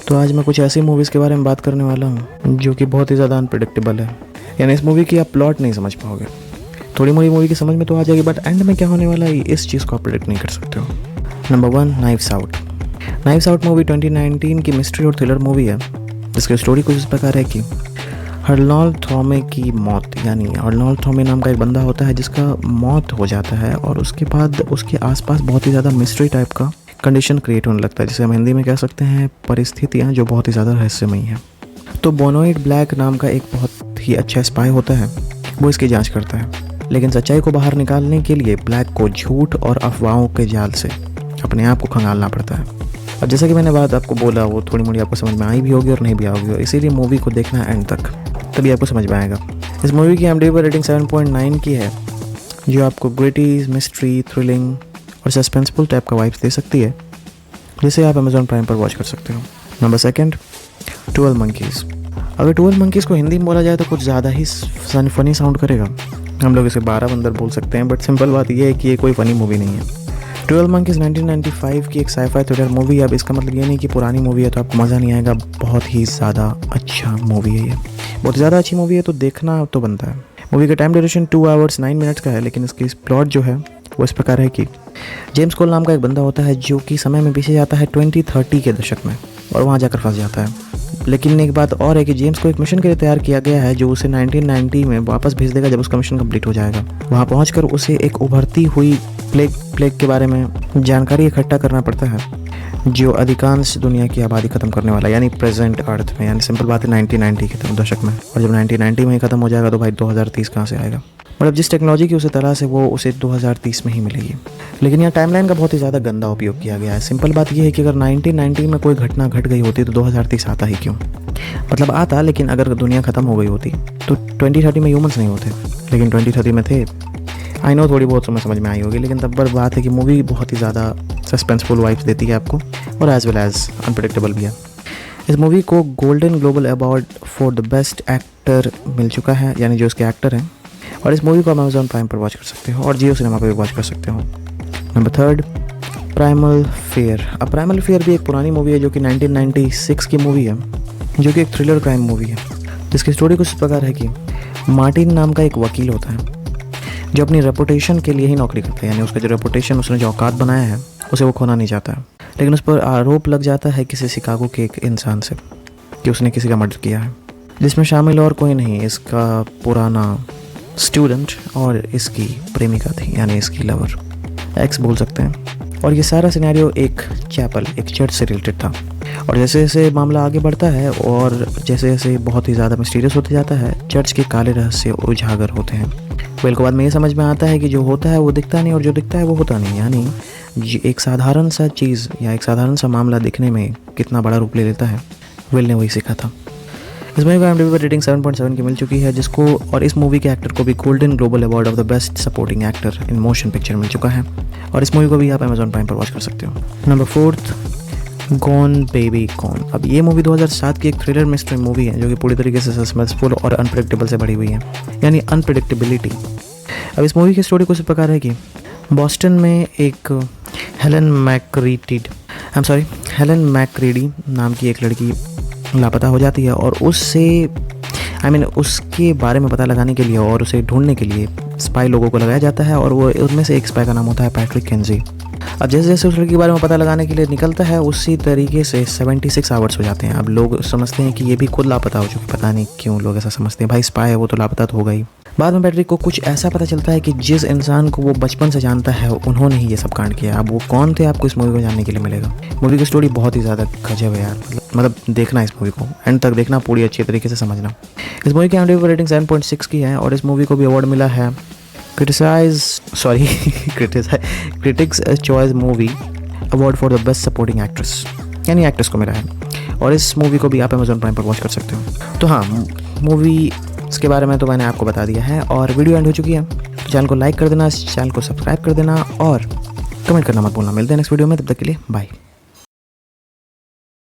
तो आज मैं कुछ ऐसी मूवीज़ के बारे में बात करने वाला हूँ जो कि बहुत ही ज़्यादा अनप्रिडिक्टेबल है। यानी इस मूवी की आप प्लॉट नहीं समझ पाओगे। थोड़ी मोड़ी मूवी की समझ में तो आ जाएगी, बट एंड में क्या होने वाला है इस चीज़ को आप प्रिडिक्ट नहीं कर सकते हो। Number 1, knifes out. Knifes out movie 2019 की मिस्ट्री और थ्रिलर मूवी है, जिसकी स्टोरी कुछ इस प्रकार है कि अर्नोल्ड थॉमे की मौत, यानी अर्नोल्ड थॉमे नाम का एक बंदा होता है जिसका मौत हो जाता है और उसके बाद उसके आसपास बहुत ही ज़्यादा मिस्ट्री टाइप का कंडीशन क्रिएट होने लगता है, जिसे हम हिंदी में कह सकते हैं परिस्थितियाँ जो बहुत ही ज़्यादा रहस्यमयी हैं। तो बेनोइट ब्लैक नाम का एक बहुत ही अच्छा स्पाई होता है, वो इसकी जांच करता है, लेकिन सच्चाई को बाहर निकालने के लिए ब्लैक को झूठ और अफवाहों के जाल से अपने आप को खंगालना पड़ता है। अब जैसा कि मैंने बात आपको बोला, वो थोड़ी मोड़ी आपको समझ में आई भी होगी और नहीं भी होगी, इसीलिए मूवी को देखना एंड तक, तभी आपको समझ में आएगा। इस मूवी की IMDb रेटिंग 7.9 की है, जो आपको ग्रिटी, मिस्ट्री, थ्रिलिंग और सस्पेंसफुल टाइप का वाइब्स दे सकती है, जिसे आप Amazon प्राइम पर वॉच कर सकते हो। Number 2, 12 monkeys. अगर 12 मंकीज़ को हिंदी में बोला जाए तो कुछ ज़्यादा ही फनी साउंड करेगा। हम लोग इसे 12 बंदर बोल सकते हैं, बट सिंपल बात यह है कि ये कोई फ़नी मूवी नहीं है। 12 मंकीज़ 1995 की एक साइफाई थ्रिलर मूवी है। अब इसका मतलब ये नहीं कि पुरानी मूवी है तो आपको मज़ा नहीं आएगा, बहुत ही ज़्यादा अच्छा मूवी है ये, बहुत ज़्यादा अच्छी मूवी है, तो देखना तो बनता है। मूवी का टाइम ड्यूरेशन 2 आवर्स 9 मिनट्स का है, लेकिन इसकी प्लॉट जो है वो इस प्रकार है कि जेम्स कोल नाम का एक बंदा होता है जो कि समय में पीछे जाता है 2030 के दशक में और वहाँ जाकर फंस जाता है। लेकिन एक बात और है कि जेम्स को एक मिशन के लिए तैयार किया गया है जो उसे 1990 में वापस भेज देगा जब उसका मिशन कंप्लीट हो जाएगा। वहाँ पहुँचकर उसे एक उभरती हुई प्लेग के बारे में जानकारी इकट्ठा करना पड़ता है, जो अधिकांश दुनिया की आबादी खत्म करने वाला है, यानी प्रेजेंट अर्थ में, यानी सिंपल बात है 1990 के दशक में। और जब 1990 में ही खत्म हो जाएगा तो भाई 2030 कहाँ से आएगा। मतलब जिस टेक्नोलॉजी की उसे तलाश है वो उसे 2030 में ही मिलेगी। लेकिन यहाँ टाइमलाइन का बहुत ही ज़्यादा गंदा उपयोग किया गया है। सिंपल बात यह है कि अगर 1990 में कोई घटना घट गई होती तो 2030 आता ही क्यों? मतलब आता, लेकिन अगर दुनिया ख़त्म हो गई होती तो 2030 में ह्यूमंस नहीं होते, लेकिन 2030 में थे। आई नो थोड़ी बहुत समझ में आई होगी, लेकिन तब पर बात है कि मूवी बहुत ही ज़्यादा सस्पेंसफुल वाइब्स देती है आपको और एज वेल एज अनप्रेडिक्टेबल भी है। इस मूवी को golden global award for the best actor मिल चुका है, यानी जो इसके एक्टर हैं। और इस मूवी को Amazon प्राइम पर वॉच कर सकते हो और जियो सिनेमा पर भी वॉच कर सकते हो। Number 3, primal fear. अब प्राइमल फियर भी एक पुरानी मूवी है जो कि 1996 की मूवी है, जो कि एक थ्रिलर क्राइम मूवी है, जिसकी स्टोरी कुछ इस प्रकार है कि मार्टिन नाम का एक वकील होता है जो अपनी रेपुटेशन के लिए ही नौकरी करता है, यानी उसका जो रेपुटेशन, उसने जो औकात बनाया है उसे वो खोना नहीं चाहता है। लेकिन उस पर आरोप लग जाता है किसी शिकागो के एक इंसान से कि उसने किसी का मर्डर किया है, जिसमें शामिल और कोई नहीं, इसका पुराना स्टूडेंट और इसकी प्रेमिका थी, यानी इसकी लवर, एक्स बोल सकते हैं। और ये सारा सिनेरियो एक चर्च से रिलेटेड था। और जैसे जैसे मामला आगे बढ़ता है और जैसे जैसे बहुत ही ज़्यादा मिस्टीरियस होते जाता है, चर्च के काले रहस्य उजागर होते हैं। वेल को बाद में ये समझ में आता है कि जो होता है वो दिखता नहीं और जो दिखता है वो होता नहीं, यानी एक साधारण सा चीज़ या एक साधारण सा मामला दिखने में कितना बड़ा रूप ले लेता है। वेल ने वही सीखा था। इस मूवी को IMDb रेटिंग 7.7 की मिल चुकी है, जिसको और इस मूवी के एक्टर को भी golden global award of the best supporting actor in motion picture मिल चुका है। और इस मूवी को भी आप Amazon प्राइम पर वॉच कर सकते हो। Number 4, gone baby gone. अब ये मूवी 2007 की एक थ्रिलर मिस्ट्री मूवी है जो कि पूरी तरीके से सस्पेंसफुल और अनप्रेडिक्टेबल से भरी हुई है, यानी अनप्रेडिक्टेबिलिटी। अब इस मूवी की स्टोरी कुछ इस प्रकार है कि बॉस्टन में एक हेलन मैक्रीडी नाम की एक लड़की लापता हो जाती है और उसके बारे में पता लगाने के लिए और उसे ढूंढने के लिए स्पाई लोगों को लगाया जाता है, और वो उनमें से एक स्पाई का नाम होता है पैट्रिक केंजी। अब जैसे जैसे उस लड़की के बारे में पता लगाने के लिए निकलता है, उसी तरीके से 76 आवर्स हो जाते हैं। अब लोग समझते हैं कि ये भी खुद लापता हो चुकी, पता नहीं क्यों लोग ऐसा समझते हैं, भाई स्पाई है वो तो लापता तो होगा ही। बाद में पैट्रिक को कुछ ऐसा पता चलता है कि जिस इंसान को वो बचपन से जानता है उन्होंने ही ये सब कांड किया। अब वो कौन थे आपको इस मूवी को जानने के लिए मिलेगा। मूवी की स्टोरी बहुत ही ज़्यादा गजब है यार, मतलब देखना इस मूवी को एंड तक देखना, पूरी अच्छी तरीके से समझना। इस मूवी की IMDb रेटिंग 7.6 की है और इस मूवी को भी अवार्ड मिला है critics choice movie award for the best supporting actress, यानी एक्ट्रेस को मिला है। और इस मूवी को भी आप Amazon प्राइम पर वॉच कर सकते हो। तो हाँ, मूवी इसके बारे में तो मैंने आपको बता दिया है और वीडियो एंड हो चुकी है। तो चैनल को लाइक कर देना, चैनल को सब्सक्राइब कर देना और कमेंट करना मत भूलना। मिलते हैं नेक्स्ट वीडियो में, तब तक के लिए बाय।